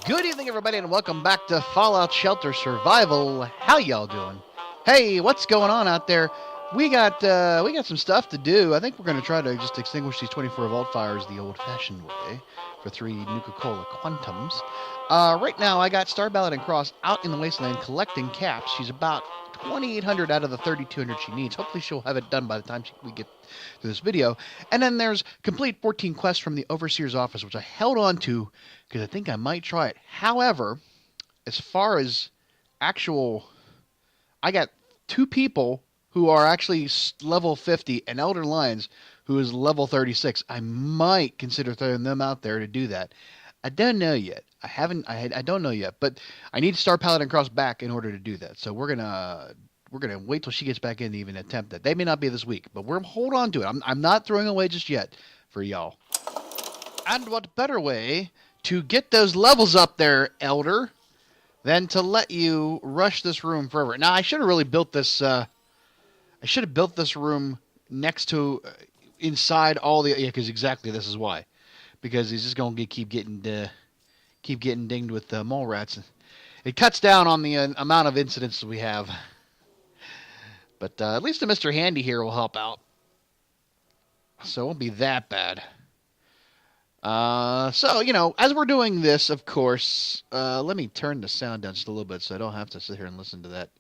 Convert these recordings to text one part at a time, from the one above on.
Good evening, everybody, and welcome back to Fallout Shelter Survival. How y'all doing? Hey, what's going on out there? We got some stuff to do. I think we're going to try to just extinguish these 24 volt fires the old-fashioned way for 3 Nuka-Cola Quantums. Right now, I got Star Paladin Cross out in the wasteland collecting caps. She's about 2,800 out of the 3,200 she needs. Hopefully, she'll have it done by the time we get to this video. And then there's complete 14 quests from the Overseer's office, which I held on to because I think I might try it. However, as far as actual, I got 2 people who are actually level 50 and Elder Lions who is level 36. I might consider throwing them out there to do that. I don't know yet. I don't know yet, but I need Star Paladin Cross back in order to do that. So we're gonna wait till she gets back in to even attempt that. They may not be this week, but we're hold on to it. I'm not throwing away just yet for y'all. And what better way to get those levels up there, Elder, than to let you rush this room forever? Now I should have really built this. I should have built this room next to inside all the because exactly this is why. Because he's just going to keep getting dinged with mole rats. It cuts down on the amount of incidents we have. But at least the Mr. Handy here will help out. So it won't be that bad. So, you know, as we're doing this, of course, let me turn the sound down just a little bit so I don't have to sit here and listen to that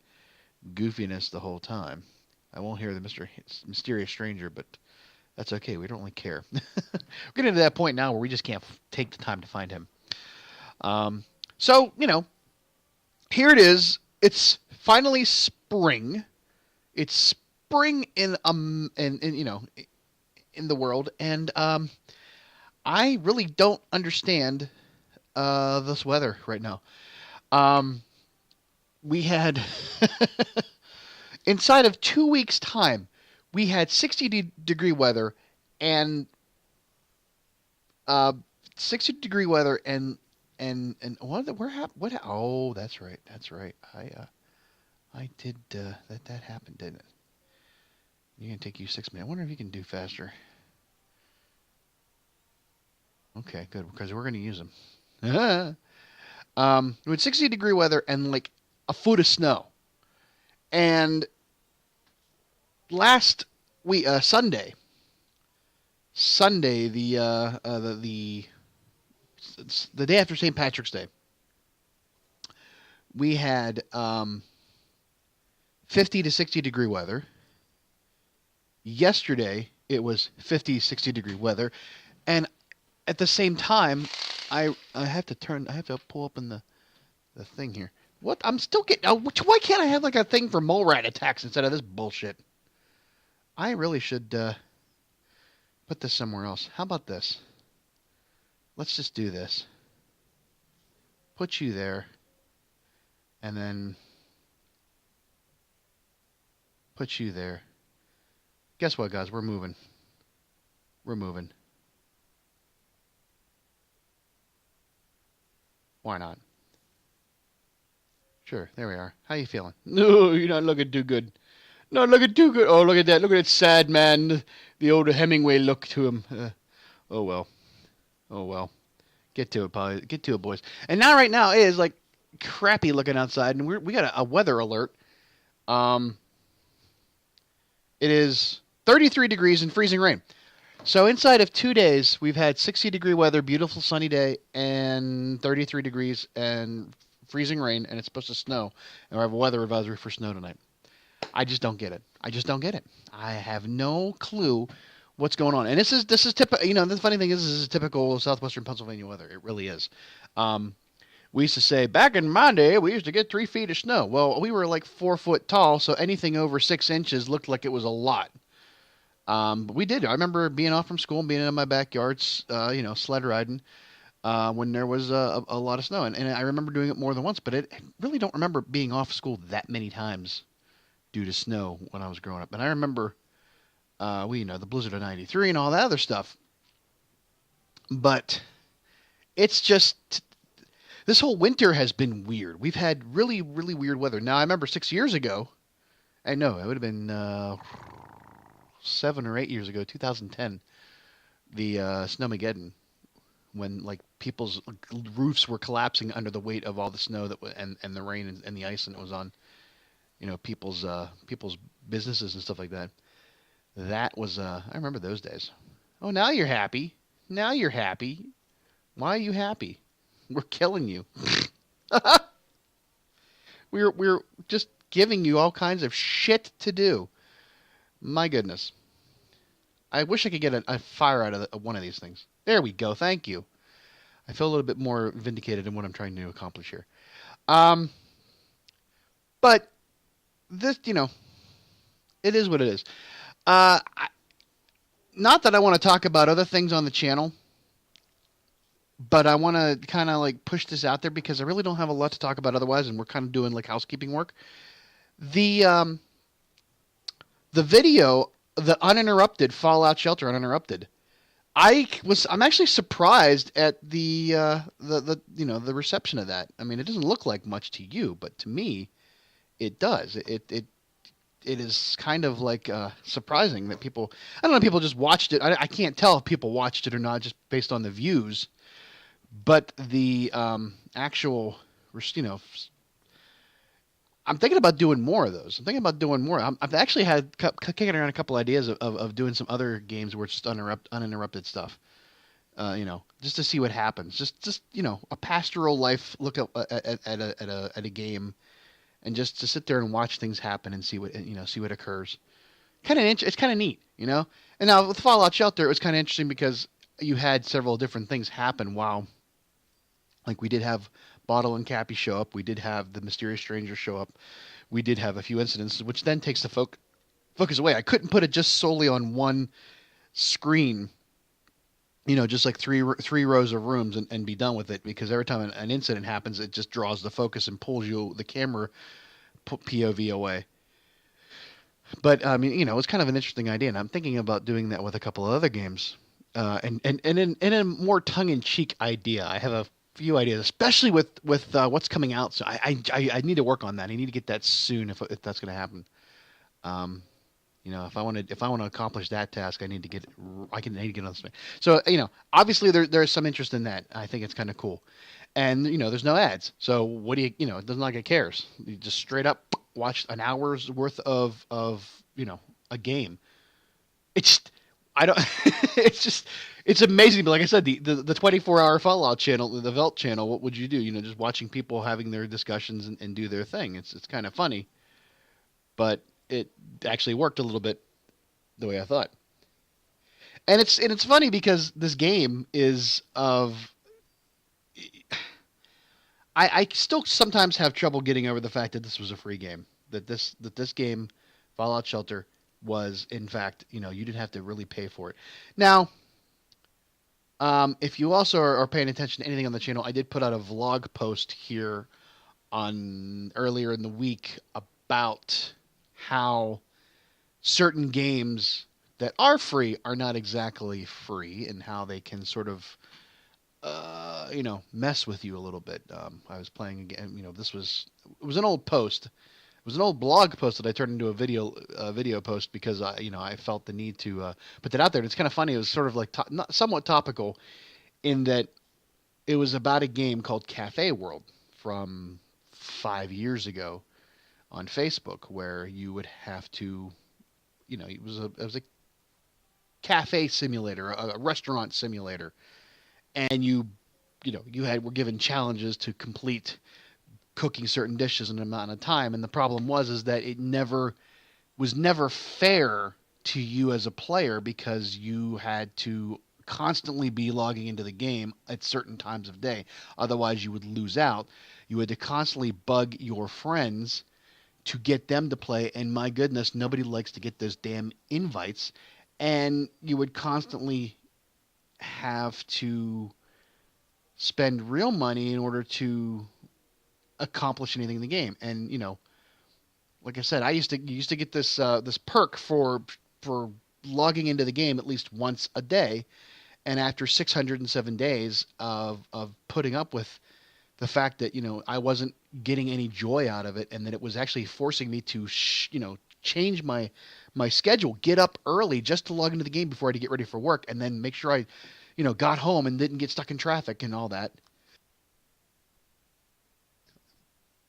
goofiness the whole time. I won't hear the mysterious stranger, but that's okay. We don't really care. We're getting to that point now where we just can't take the time to find him. So, you know, here it is. It's finally spring. It's spring in you know, in the world, and I really don't understand this weather right now. We had inside of 2 weeks' time, we had 60-degree weather and 60-degree weather and what? Oh, that's right. I did that happened, didn't it? You're gonna take you 6 minutes. I wonder if you can do faster. Okay, good, because we're gonna use them. We had 60-degree weather and like a foot of snow, and last week, Sunday, the day after St. Patrick's Day, we had 50 to 60-degree weather. Yesterday, it was 50, 60-degree weather, and at the same time, I have to pull up in the thing here. What? I'm still getting. Why can't I have like a thing for mole rat attacks instead of this bullshit? I really should put this somewhere else. How about this? Let's just do this. Put you there, and then put you there. Guess what, guys? We're moving. We're moving. Why not? Sure, there we are. How you feeling? No, you're not looking too good. Not looking too good. Oh, look at that. Look at that sad man. The old Hemingway look to him. Oh, well. Oh, well. Get to it, get to it, boys. And now, right now, it is, like, crappy looking outside. And we got a weather alert. It is 33 degrees and freezing rain. So inside of 2 days, we've had 60-degree weather, beautiful sunny day, and 33 degrees and freezing rain, and it's supposed to snow. And we have a weather advisory for snow tonight. I just don't get it. I just don't get it. I have no clue what's going on. And this is typical. You know, the funny thing is, this is typical southwestern Pennsylvania weather. It really is. We used to say, back in my day, we used to get 3 feet of snow. Well, we were like 4 foot tall, so anything over 6 inches looked like it was a lot. But we did. I remember being off from school and being in my backyards, you know, sled riding when there was a lot of snow. And I remember doing it more than once, but I really don't remember being off school that many times due to snow when I was growing up. And I remember, you know, the blizzard of '93 and all that other stuff. But it's just, this whole winter has been weird. We've had really, really weird weather. Now, I remember 6 years ago, I know, it would have been 7 or 8 years ago, 2010, the Snowmageddon when like people's roofs were collapsing under the weight of all the snow and the rain and the ice that was on people's businesses and stuff like that. That was I remember those days. Oh, now you're happy. Now you're happy. Why are you happy? We're killing you. we're just giving you all kinds of shit to do. My goodness. I wish I could get a fire out of one of these things. There we go. Thank you. I feel a little bit more vindicated in what I'm trying to accomplish here. But this, it is what it is. Not that I want to talk about other things on the channel, but I want to kind of like push this out there because I really don't have a lot to talk about otherwise, and we're kind of doing like housekeeping work. The video, the Uninterrupted Fallout Shelter Uninterrupted. I'm actually surprised at the reception of that. I mean, it doesn't look like much to you, but to me, it does. It is kind of like surprising that people. I don't know. People just watched it. I can't tell if people watched it or not, just based on the views. But the actual, I'm thinking about doing more of those. I'm thinking about doing more. I've actually had kicking around a couple ideas of doing some other games where it's just uninterrupted stuff. Just to see what happens. Just a pastoral life look at a game, and just to sit there and watch things happen and see what occurs. It's kind of neat, And now with Fallout Shelter, it was kind of interesting because you had several different things happen while, like we did have Bottle and Cappy show up. We did have the mysterious stranger show up. We did have a few incidents, which then takes the focus away. I couldn't put it just solely on one screen, just like three rows of rooms and be done with it, because every time an incident happens, it just draws the focus and pulls the camera POV away. But I mean, it's kind of an interesting idea, and I'm thinking about doing that with a couple of other games, and in a more tongue-in-cheek idea. I have a few ideas, especially with what's coming out. So I need to work on that. I need to get that soon if that's going to happen. If I want to accomplish that task, I need to get on this. So obviously there's some interest in that. I think it's kind of cool, and there's no ads. So what do it doesn't like it cares. You just straight up watch an hour's worth of a game. It's amazing. But like I said, the 24-hour Fallout channel, the Vault channel, what would you do? Just watching people having their discussions and do their thing. It's kind of funny, but it actually worked a little bit the way I thought. And it's funny because this game is I still sometimes have trouble getting over the fact that this was a free game. That this game, Fallout Shelter, was in fact, you didn't have to really pay for it. Now, if you also are paying attention to anything on the channel, I did put out a vlog post here earlier in the week about how certain games that are free are not exactly free, and how they can sort of mess with you a little bit. I was playing again. It was an old post. It was an old blog post that I turned into a video post because I felt the need to put that out there. And it's kind of funny. It was sort of like somewhat topical, in that it was about a game called Cafe World from 5 years ago on Facebook, where you would have to, it was a cafe simulator, a restaurant simulator, and you were given challenges to complete cooking certain dishes in an amount of time. And the problem was that it was never fair to you as a player, because you had to constantly be logging into the game at certain times of day. Otherwise you would lose out. You had to constantly bug your friends to get them to play. And my goodness, nobody likes to get those damn invites. And you would constantly have to spend real money in order to accomplish anything in the game. And like I said, I used to get this perk for logging into the game at least once a day, and after 607 days of putting up with the fact that I wasn't getting any joy out of it, and that it was actually forcing me to change my schedule, get up early just to log into the game before I had to get ready for work, and then make sure I got home and didn't get stuck in traffic and all that,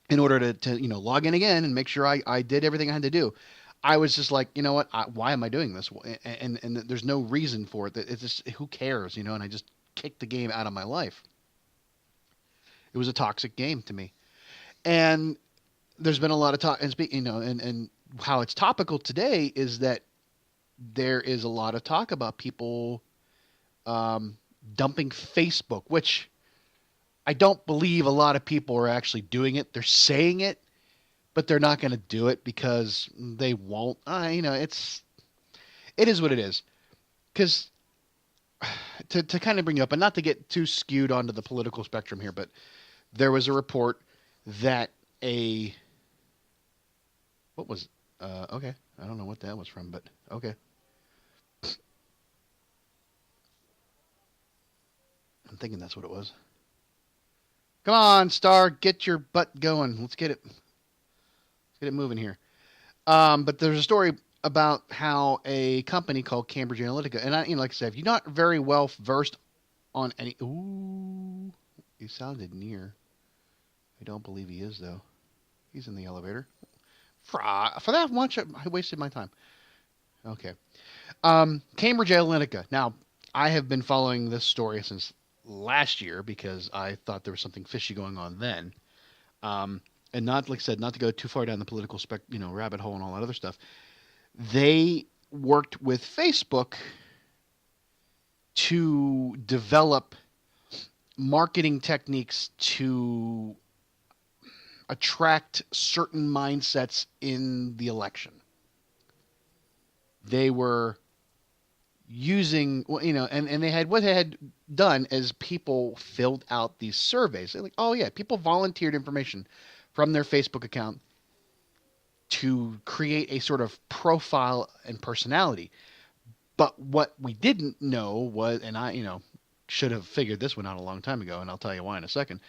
in order to log in again and make sure I did everything I had to do. I was just like, you know what? Why am I doing this? And there's no reason for it. It's just, who cares, And I just kicked the game out of my life. It was a toxic game to me. And there's been a lot of talk, and and how it's topical today is that there is a lot of talk about people dumping Facebook, which I don't believe a lot of people are actually doing it. They're saying it, but they're not going to do it because they won't. It is what it is. Because to kind of bring up, and not to get too skewed onto the political spectrum here, but there was a report that okay, I don't know what that was from, but okay. I'm thinking that's what it was. Come on, Star, get your butt going. Let's get it moving here. But there's a story about how a company called Cambridge Analytica, and like I said, if you're not very well versed on any, ooh, he sounded near. I don't believe he is though. He's in the elevator. For that much, I wasted my time. Okay. Cambridge Analytica. Now, I have been following this story since last year because I thought there was something fishy going on then. And not, like I said, not to go too far down the political rabbit hole and all that other stuff. They worked with Facebook to develop marketing techniques to attract certain mindsets in the election. They were using, and they had, what they had done is people filled out these surveys. They're like, oh yeah, people volunteered information from their Facebook account to create a sort of profile and personality. But what we didn't know was, and I, should have figured this one out a long time ago, and I'll tell you why in a second,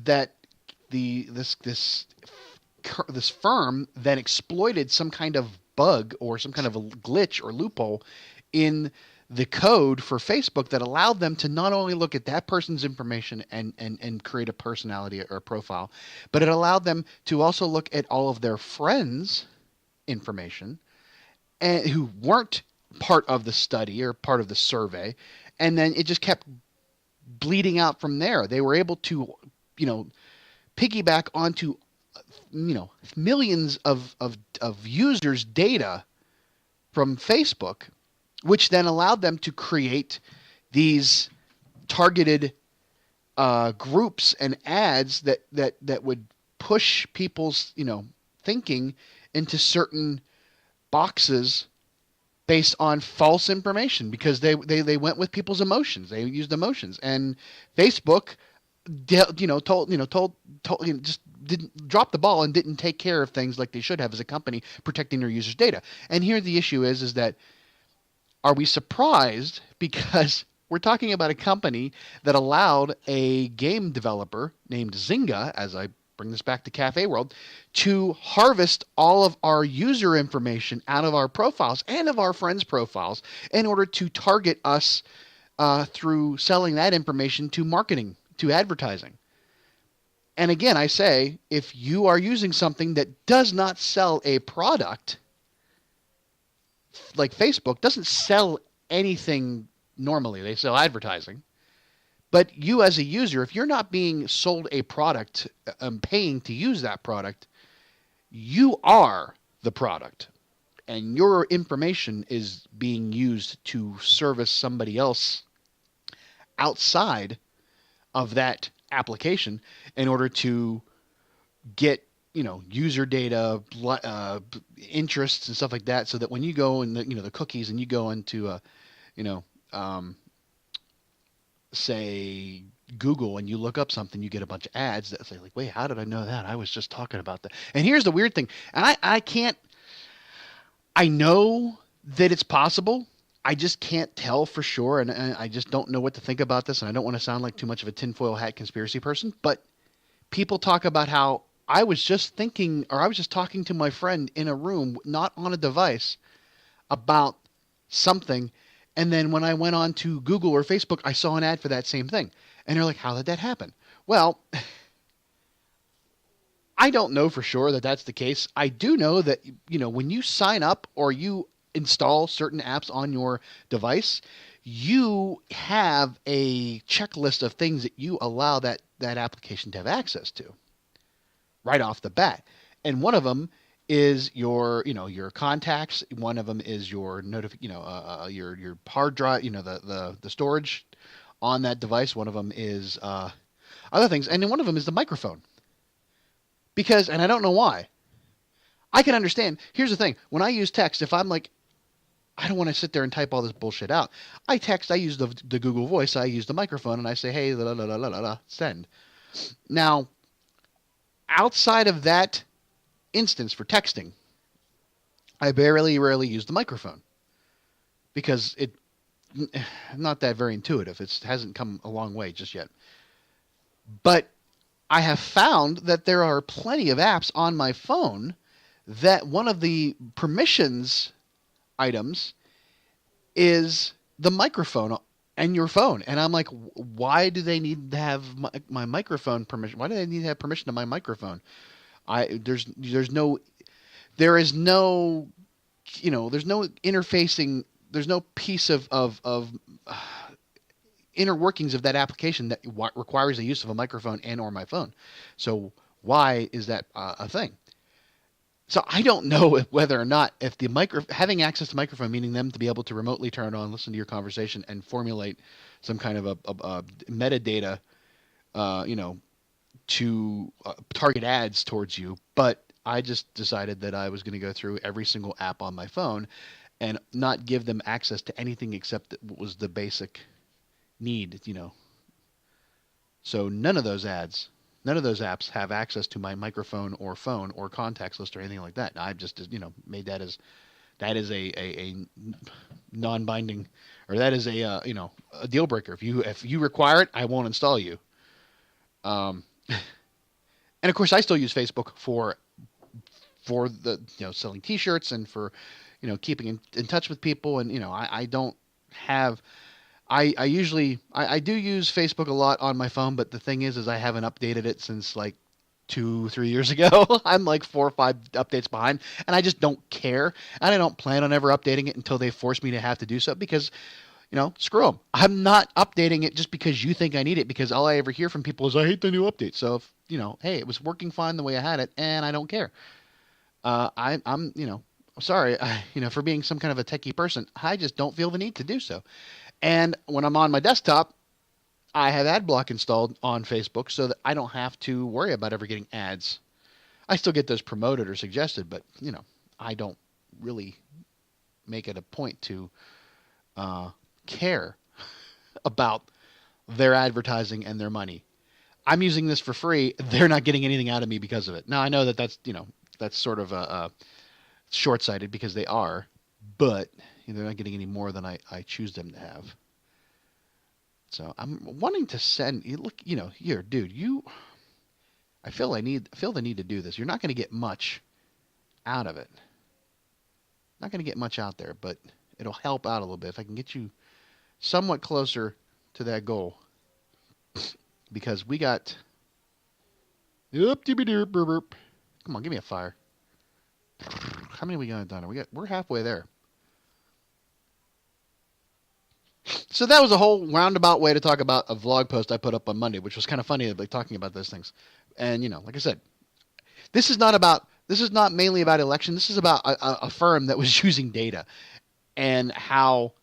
that this firm then exploited some kind of bug or some kind of a glitch or loophole in the code for Facebook that allowed them to not only look at that person's information and create a personality or a profile, but it allowed them to also look at all of their friends' information and who weren't part of the study or part of the survey, and then it just kept bleeding out from there. They were able to, piggyback onto, millions of users' data from Facebook, which then allowed them to create these targeted groups and ads that would push people's thinking into certain boxes based on false information, because they went with people's emotions. They used emotions, and Facebook just didn't drop the ball and didn't take care of things like they should have as a company, protecting their users' data. And here the issue is that, are we surprised? Because we're talking about a company that allowed a game developer named Zynga, as I bring this back to Cafe World, to harvest all of our user information out of our profiles and of our friends' profiles in order to target us through selling that information to marketing, to advertising. And again, I say, if you are using something that does not sell a product, like Facebook doesn't sell anything normally, they sell advertising. But you as a user, if you're not being sold a product, paying to use that product, you are the product. And your information is being used to service somebody else outside of that application in order to get, user data, interests and stuff like that, so that when you go in the cookies and you go into say Google and you look up something, you get a bunch of ads that say like, wait, how did I know that? I was just talking about that. And here's the weird thing, and I know that it's possible. I just can't tell for sure, and I just don't know what to think about this, and I don't want to sound like too much of a tinfoil hat conspiracy person, but people talk about how I was just thinking, or I was just talking to my friend in a room, not on a device, about something, And then when I went on to Google or Facebook, I saw an ad for that same thing. And they're like, how did that happen? Well, I don't know for sure that that's the case. I do know that, when you sign up or you install certain apps on your device, you have a checklist of things that you allow that application to have access to right off the bat. And one of them is your contacts. One of them is your your hard drive, the storage on that device. One of them is other things, and then one of them is the microphone. Because, and I don't know why. I can understand. Here's the thing: when I use text, if I'm like, I don't want to sit there and type all this bullshit out. I use the Google Voice. I use the microphone, and I say, hey, la, la, la, la, la, la, send. Now, outside of that instance for texting, I rarely use the microphone because it's not that very intuitive. It hasn't come a long way just yet. But I have found that there are plenty of apps on my phone that one of the permissions items is the microphone and your phone. And I'm like, why do they need to have my microphone permission? Why do they need to have permission to my microphone? There is no interfacing. There's no piece of inner workings of that application that requires the use of a microphone and or my phone. So why is that a thing? So I don't know whether or not if having access to microphone, meaning them to be able to remotely turn it on, listen to your conversation, and formulate some kind of a metadata, to target ads towards you. But I just decided that I was going to go through every single app on my phone and not give them access to anything except what was the basic need, So none of those apps have access to my microphone or phone or contacts list or anything like that. I've just, made that is a non-binding, or that is a deal breaker. If you require it, I won't install you. And of course, I still use Facebook for the selling T-shirts and for keeping in touch with people, and I don't have. I usually do use Facebook a lot on my phone, but the thing is I haven't updated it since like 2-3 years ago. I'm like 4 or 5 updates behind, and I just don't care, and I don't plan on ever updating it until they force me to have to do so, because screw them. I'm not updating it just because you think I need it, because all I ever hear from people is I hate the new update. So if hey, it was working fine the way I had it, and I don't care. I'm sorry, for being some kind of a techie person, I just don't feel the need to do so. And when I'm on my desktop, I have ad block installed on Facebook so that I don't have to worry about ever getting ads. I still get those promoted or suggested, but I don't really make it a point to care about their advertising and their money. I'm using this for free. They're not getting anything out of me because of it. Now I know that that's sort of a short-sighted, because they are, but they're not getting any more than I choose them to have. So I'm wanting to send you. Look, here, dude. I feel the need to do this. You're not going to get much out of it. Not going to get much out there, but it'll help out a little bit if I can get you somewhat closer to that goal. Because we got. Come on, give me a fire. How many we got done? We're halfway there. So that was a whole roundabout way to talk about a vlog post I put up on Monday, which was kind of funny, like talking about those things. And like I said, this is not mainly about election. This is about a firm that was using data, and how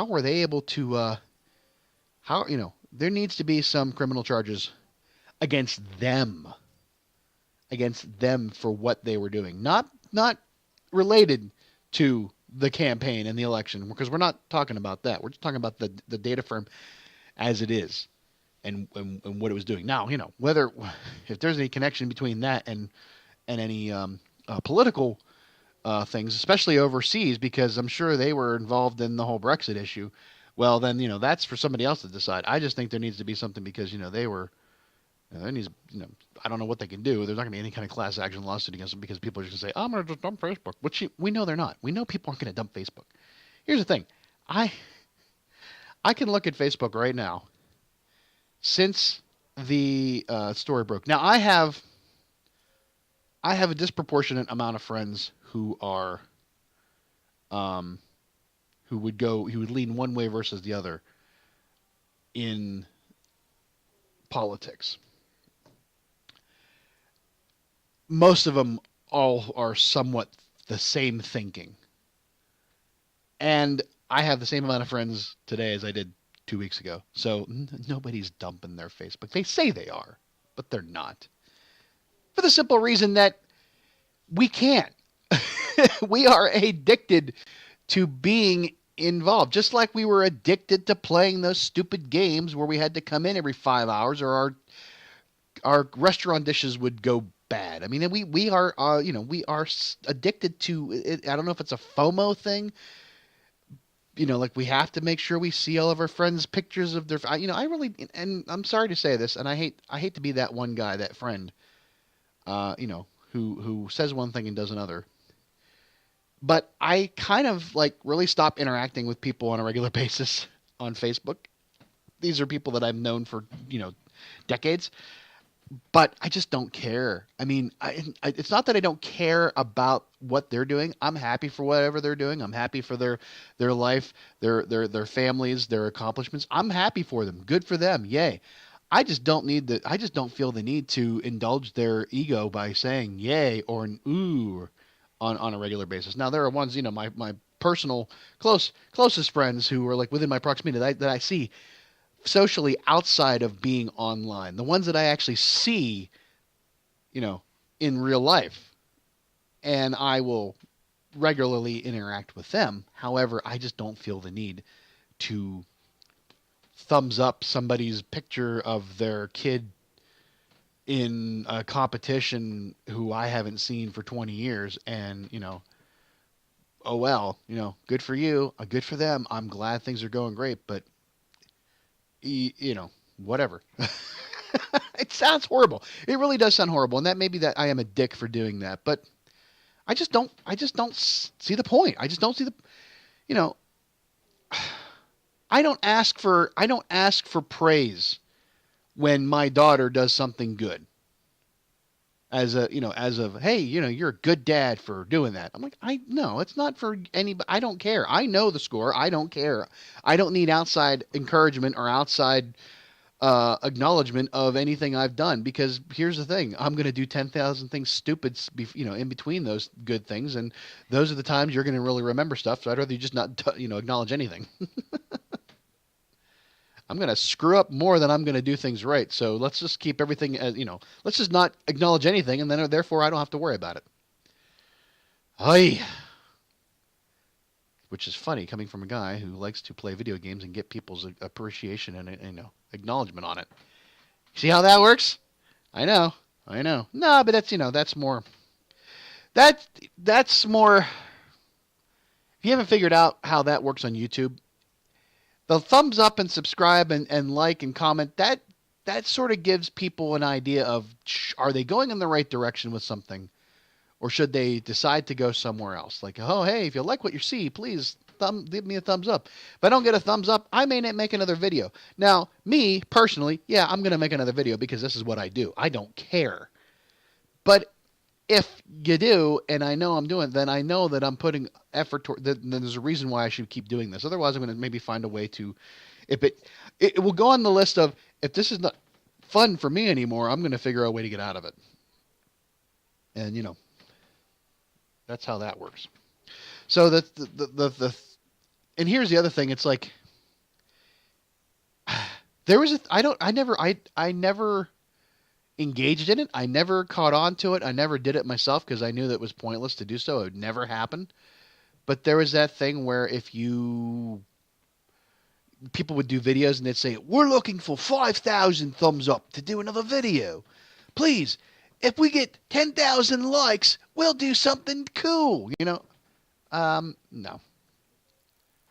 were they able to there needs to be some criminal charges against them for what they were doing, not related to the campaign and the election, because we're not talking about that. We're just talking about the data firm as it is, and what it was doing. Now, if there's any connection between that and any political things, especially overseas, because I'm sure they were involved in the whole Brexit issue. Well, then that's for somebody else to decide. I just think there needs to be something, because they were. There needs, I don't know what they can do. There's not going to be any kind of class action lawsuit against them, because people are just going to say, I'm going to just dump Facebook. Which we know they're not. We know people aren't going to dump Facebook. Here's the thing. I I can look at Facebook right now since the story broke. Now I have a disproportionate amount of friends who are um, who would lean one way versus the other in politics. Most of them all are somewhat the same thinking. And I have the same amount of friends today as I did 2 weeks ago. So nobody's dumping their Facebook. They say they are, but they're not. For the simple reason that we can't. We are addicted to being involved, just like we were addicted to playing those stupid games where we had to come in every 5 hours, or our restaurant dishes would go bad. I mean, we are we are addicted to it. I don't know if it's a FOMO thing. Like we have to make sure we see all of our friends' pictures of their. I really, and I'm sorry to say this, and I hate to be that one guy, that friend, who says one thing and does another. But I kind of like really stop interacting with people on a regular basis on Facebook. These are people that I've known for, decades, but I just don't care. I mean, it's not that I don't care about what they're doing. I'm happy for whatever they're doing. I'm happy for their life, their families, their accomplishments. I'm happy for them. Good for them. Yay. I just don't feel the need to indulge their ego by saying yay or an ooh on a regular basis. Now there are ones, my personal closest friends who are like within my proximity that I see socially outside of being online. The ones that I actually see, in real life, and I will regularly interact with them. However, I just don't feel the need to thumbs up somebody's picture of their kid in a competition who I haven't seen for 20 years and, oh well, good for you, good for them. I'm glad things are going great, but whatever. It sounds horrible. It really does sound horrible, and that may be that I am a dick for doing that, but I just don't see the point. I just don't see the, you know, I don't ask for praise when my daughter does something good. As hey, you're a good dad for doing that. I'm like, no, it's not for anybody. I don't care. I know the score. I don't care. I don't need outside encouragement or outside acknowledgement of anything I've done, because here's the thing: I'm going to do 10,000 things stupid, in between those good things, and those are the times you're going to really remember stuff. So I'd rather you just not, acknowledge anything. I'm going to screw up more than I'm going to do things right. So let's just keep everything as, let's just not acknowledge anything, and then therefore I don't have to worry about it. Ay. Which is funny coming from a guy who likes to play video games and get people's appreciation and acknowledgement on it. See how that works? I know. No, but that's more. That's more. If you haven't figured out how that works on YouTube, the thumbs up and subscribe and like and comment, that sort of gives people an idea of, are they going in the right direction with something, or should they decide to go somewhere else? Like, oh, hey, if you like what you see, please give me a thumbs up. If I don't get a thumbs up, I may not make another video. Now, me personally, yeah, I'm going to make another video because this is what I do. I don't care. But if you do, and I know I'm doing it, then I know that I'm putting effort toward. Then there's a reason why I should keep doing this. Otherwise, I'm going to maybe find a way to, if it will go on the list of, if this is not fun for me anymore, I'm going to figure out a way to get out of it. And that's how that works. So and here's the other thing. It's like I never engaged in it. I never caught on to it. I never did it myself because I knew that it was pointless to do so. It would never happen. But there was that thing where people would do videos and they'd say, we're looking for 5,000 thumbs up to do another video. Please, if we get 10,000 likes, we'll do something cool. No.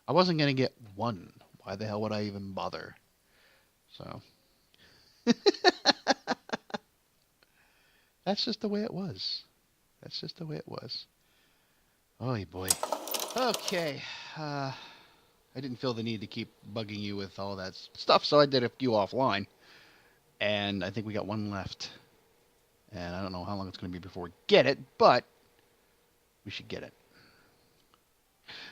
I wasn't going to get one. Why the hell would I even bother? So. That's just the way it was. Oh, boy. Okay. I didn't feel the need to keep bugging you with all that stuff, so I did a few offline. And I think we got one left. And I don't know how long it's going to be before we get it, but we should get it.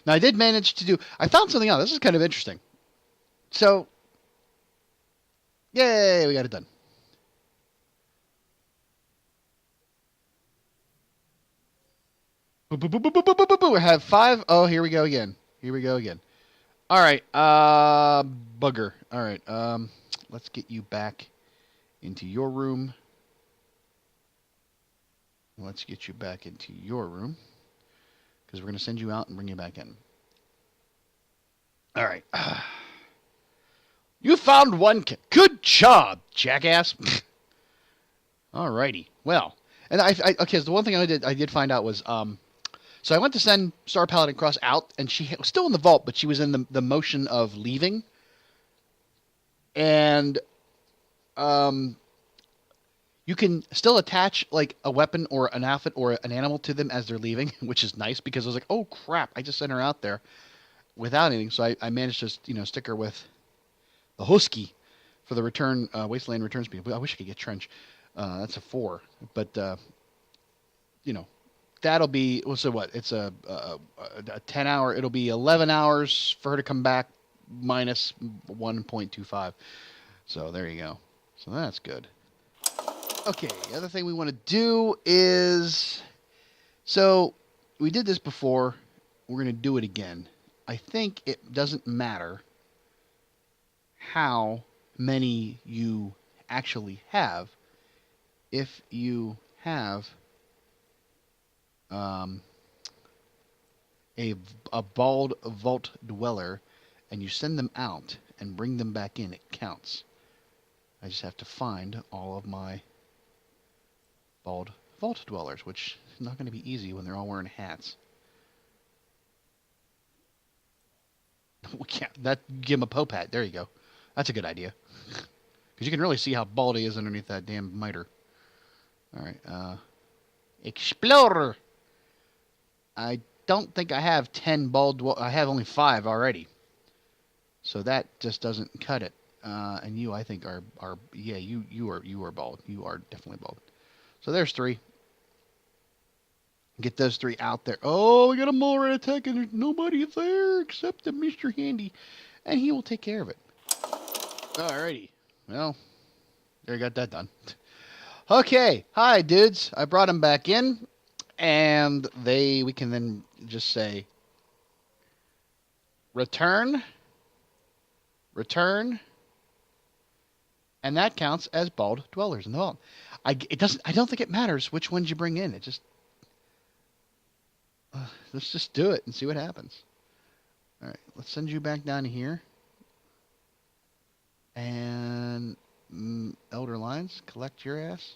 Now, I did manage to do... I found something out. This is kind of interesting. So, yay, we got it done. We have 5. Oh, here we go again. Here we go again. All right, bugger. All right, let's get you back into your room. Let's get you back into your room, because we're going to send you out and bring you back in. All right. You found one. Good job, jackass. All righty. Well, and okay, so the one thing I did find out was, so I went to send Star Paladin Cross out, and she was still in the vault, but she was in the motion of leaving. And you can still attach like a weapon or an outfit or an animal to them as they're leaving, which is nice, because I was like, oh crap, I just sent her out there without anything. So I managed to stick her with the Husky for the return wasteland return speed. I wish I could get Trench. That's a 4, but that'll be, so what? It's a 10 hour. It'll be 11 hours for her to come back minus 1.25. So there you go. So that's good. Okay, the other thing we want to do is, so we did this before. We're going to do it again. I think it doesn't matter how many you actually have. If you have a bald vault dweller and you send them out and bring them back in, it counts. I just have to find all of my bald vault dwellers, which is not going to be easy when they're all wearing hats. Give him a Pope hat. There you go. That's a good idea. Because you can really see how bald he is underneath that damn miter. Alright, Explorer! I don't think I have 10 bald... I have only 5 already. So that just doesn't cut it. And you, I think, are yeah, you are bald. You are definitely bald. So there's 3. Get those 3 out there. Oh, we got a mole rat attack, and there's nobody there except the Mr. Handy. And he will take care of it. Alrighty. Well, there you got that done. Okay. Hi, dudes. I brought them back in. And we can then just say, return. Return. And that counts as bald dwellers in the vault. I don't think it matters which ones you bring in. It just... let's just do it and see what happens. Alright, let's send you back down here. And Elder Lines, collect your ass.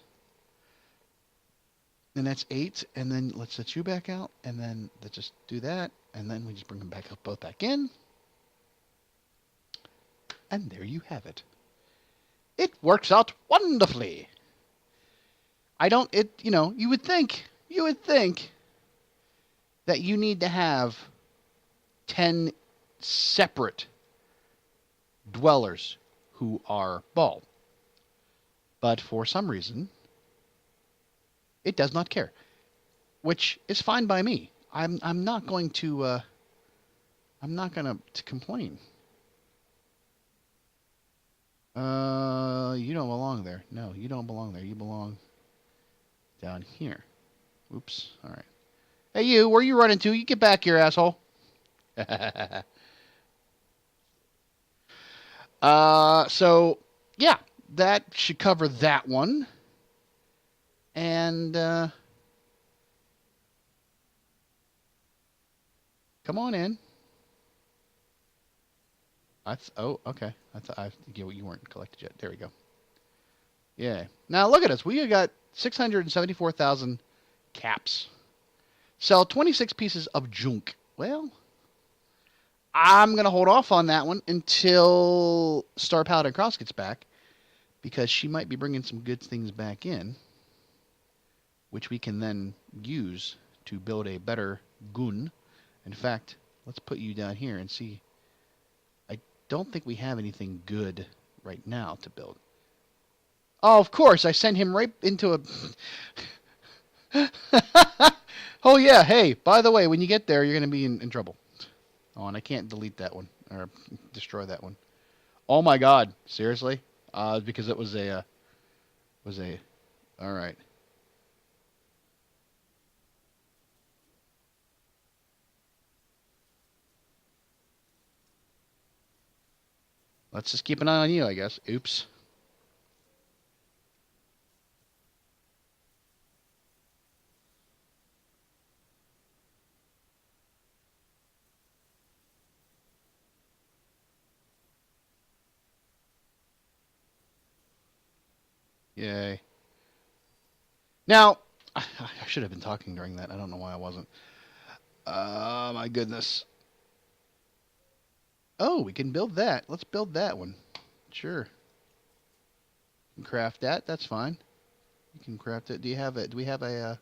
And that's 8, and then let's set you back out, and then let's just do that, and then we just bring them back up, both back in. And there you have it. It works out wonderfully. You would think that you need to have 10 separate dwellers who are bald. But for some reason, it does not care, which is fine by me. I'm not going to complain. You don't belong there. No, you don't belong there. You belong down here. Oops. All right. Hey, you, where you running to? You get back here, asshole. So, yeah, that should cover that one. And, come on in. Oh, okay. I thought you weren't collected yet. There we go. Yeah. Now, look at us. We got 674,000 caps. Sell 26 pieces of junk. Well, I'm going to hold off on that one until Star Paladin Cross gets back, because she might be bringing some good things back in, which we can then use to build a better gun. In fact, let's put you down here and see don't think we have anything good right now to build. Oh, of course, I sent him right into a... Oh, yeah, hey, by the way, when you get there, you're going to be in trouble. Oh, and I can't delete that one, or destroy that one. Oh, my God, seriously? Because it was a... All right. Let's just keep an eye on you, I guess. Oops. Yay. Now, I should have been talking during that. I don't know why I wasn't. My goodness. Oh, we can build that. Let's build that one. Sure. You can craft that. That's fine. You can craft it. Do you have it? Do we have a...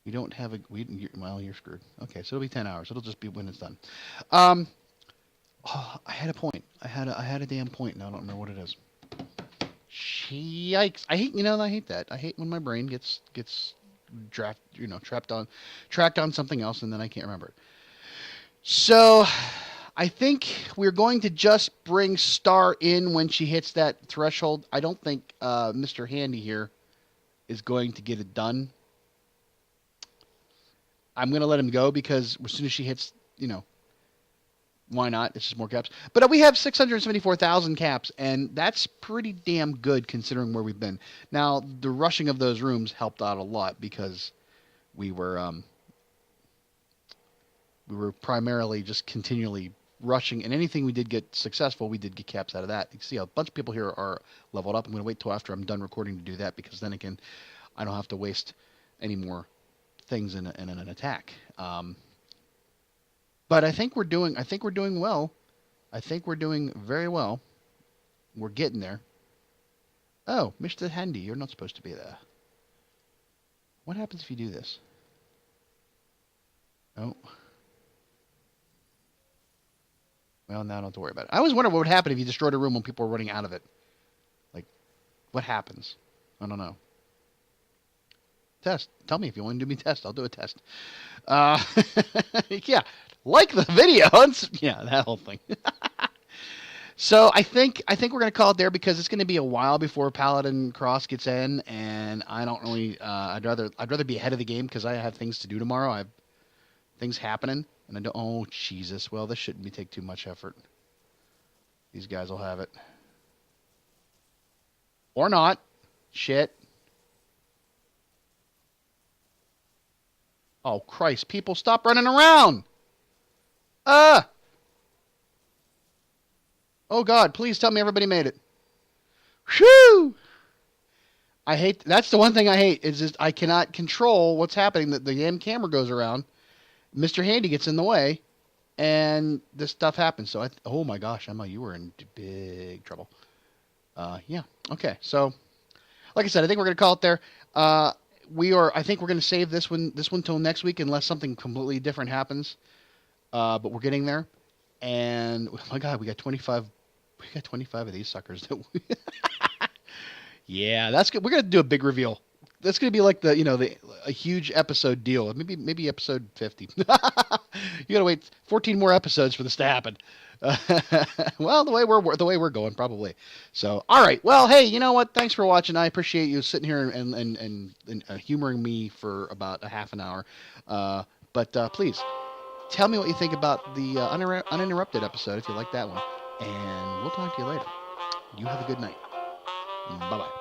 We don't have a... well, you're screwed. Okay, so it'll be 10 hours. It'll just be when it's done. Oh, I had a point. I had a damn point, and I don't remember what it is. Yikes! I hate that. I hate when my brain gets tracked on something else, and then I can't remember it. So, I think we're going to just bring Star in when she hits that threshold. I don't think Mr. Handy here is going to get it done. I'm going to let him go because as soon as she hits, why not? It's just more caps. But we have 674,000 caps, and that's pretty damn good considering where we've been. Now, the rushing of those rooms helped out a lot because we were primarily just continually rushing, and anything we did get successful, we did get caps out of that. You can see a bunch of people here are leveled up. I'm going to wait till after I'm done recording to do that because then again, I don't have to waste any more things in an attack. But I think we're doing well. I think we're doing very well. We're getting there. Oh, Mr. Handy, you're not supposed to be there. What happens if you do this? Oh. Well, now I don't have to worry about it. I always wonder what would happen if you destroyed a room when people were running out of it. Like, what happens? I don't know. Test. Tell me if you want to do me test. I'll do a test. Yeah. Like the video. Yeah, that whole thing. So I think we're gonna call it there because it's gonna be a while before Paladin Cross gets in, and I don't really. I'd rather be ahead of the game because I have things to do tomorrow. I have things happening, and I don't. Oh Jesus! Well, this shouldn't take too much effort. These guys will have it, or not. Shit. Oh Christ! People, stop running around. Oh God, please tell me everybody made it. Whew! I hate, that's the one thing I hate, is just I cannot control what's happening. The damn camera goes around, Mr. Handy gets in the way, and this stuff happens. So, oh my gosh, Emma, you were in big trouble. Yeah, okay, so, like I said, I think we're going to call it there. I think we're going to save this one till next week unless something completely different happens. But we're getting there, and oh my God, we got 25 of these suckers. Yeah, that's good. We're gonna do a big reveal. That's gonna be like a huge episode deal. Maybe episode 50. You gotta wait 14 more episodes for this to happen. Well, the way we're going, probably. So, all right. Well, hey, you know what? Thanks for watching. I appreciate you sitting here and humoring me for about a half an hour. But please. Tell me what you think about the Uninterrupted episode if you like that one. And we'll talk to you later. You have a good night. Bye-bye.